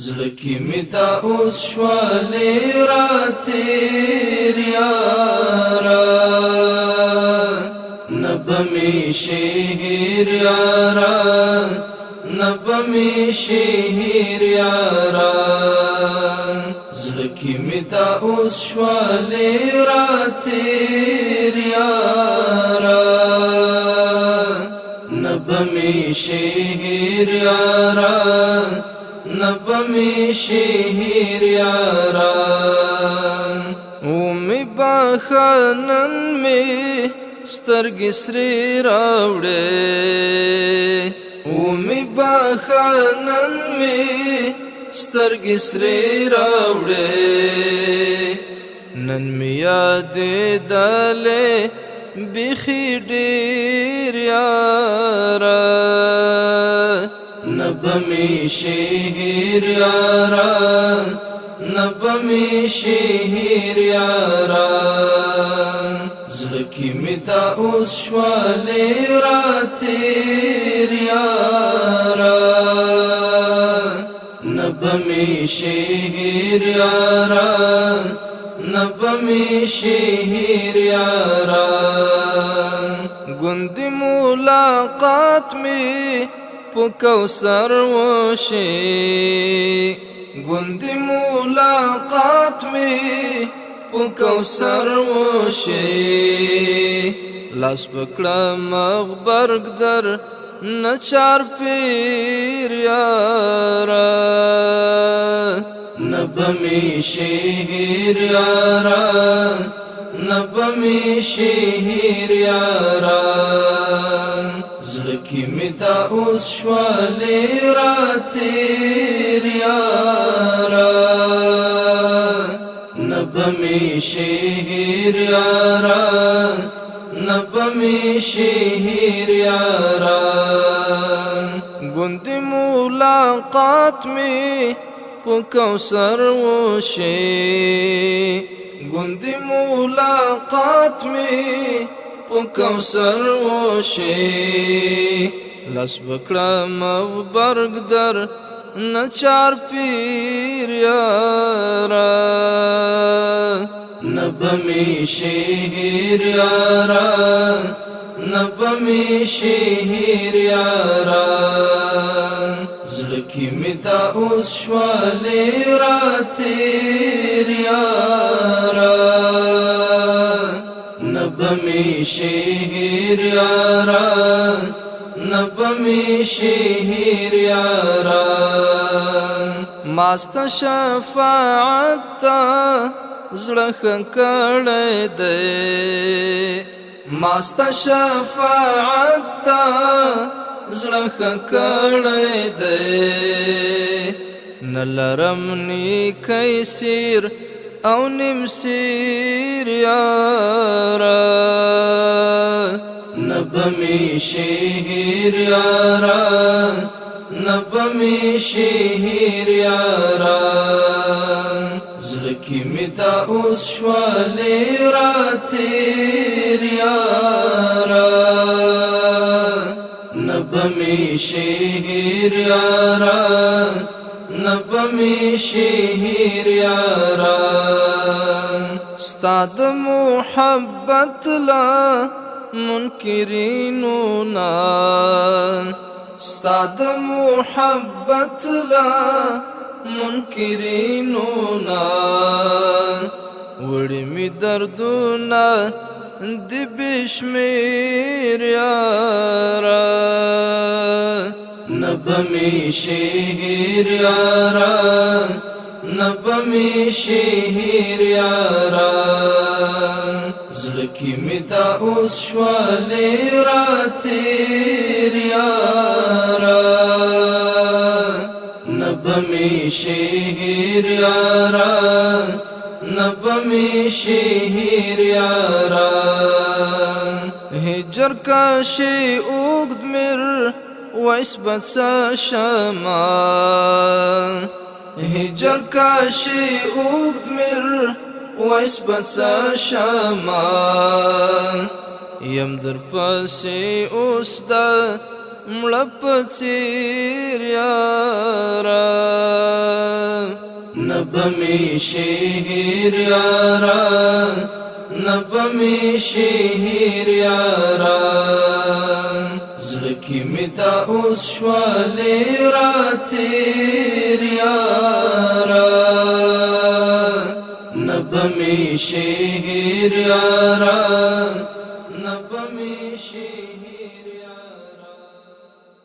زړکی می تا اوس شوالی را تیر یارا نبمی شهیر یارا نبمی شهیر یارا زړکی می تا اوس شوالی را تیر یارا نبمی شهیر یارا نبمی شهیر یارا اومی باخانن می سترگی سری راوڑے اومی باخانن می سترگی سری راوڑے نن می یاد دالے بیخی دیر یارا نبمی شهیر یارا نبمی شهیر یارا زړکی می تا اوس شوالی را تیر یارا نبمی شهیر یارا نبمی شهیر یارا گندی ملاقات می پو کوثر وشي گندی ملاقات می پو کوثر وشي لاس پکړه مغبرګ در نچار پیر یارا نبمی شهیر یارا نبمی شهیر یارا زړکی می تا اوس شوالی را تیر یارا نبمی شهیر یارا نبمی شهیر یارا گندی ملاقات می پو کوثر وشي گندی ملاقات می پو کوثر وشي لاس بکړه مغبرګ در نچار پیر یارا نبمی شهیر یارا نبمی شهیر یارا زړکی می تا اوس شوالی را تیر یارا نبمی شهیر یارا نبمی شهیر یارا ماست شفاعت تا زړه کړه دې ماست شفاعت تا زړه کړه دې نلرم نی کیسیر او نمسیر یارا نبمی شهیر یارا نبمی شهیر یارا زړکی می تا اوس شوالی را تیر یارا نبمی شهیر یارا نبمی شهیر یارا استاد محبت لا منکرینو نا استاد محبت لا منکرینو نا وړي می دردونه دی بشمیر یارا نبمی شهیر یارا نبمی شهیر یارا زړکی می تا اوس شوالی را تیر یارا نبمی شهیر یارا نبمی شهیر یارا هجر کاشی اوگد مر وعصبت شما هجر کاشی اوگد مر وعصبت شما یم در پسی اوس دا مړه په څیر یاره نبمی شهیر یارا نبمی شهیر یارا زلکی می دا اوس شوالی را تیر یارا نبمی شهیر یارا نبمی شهیر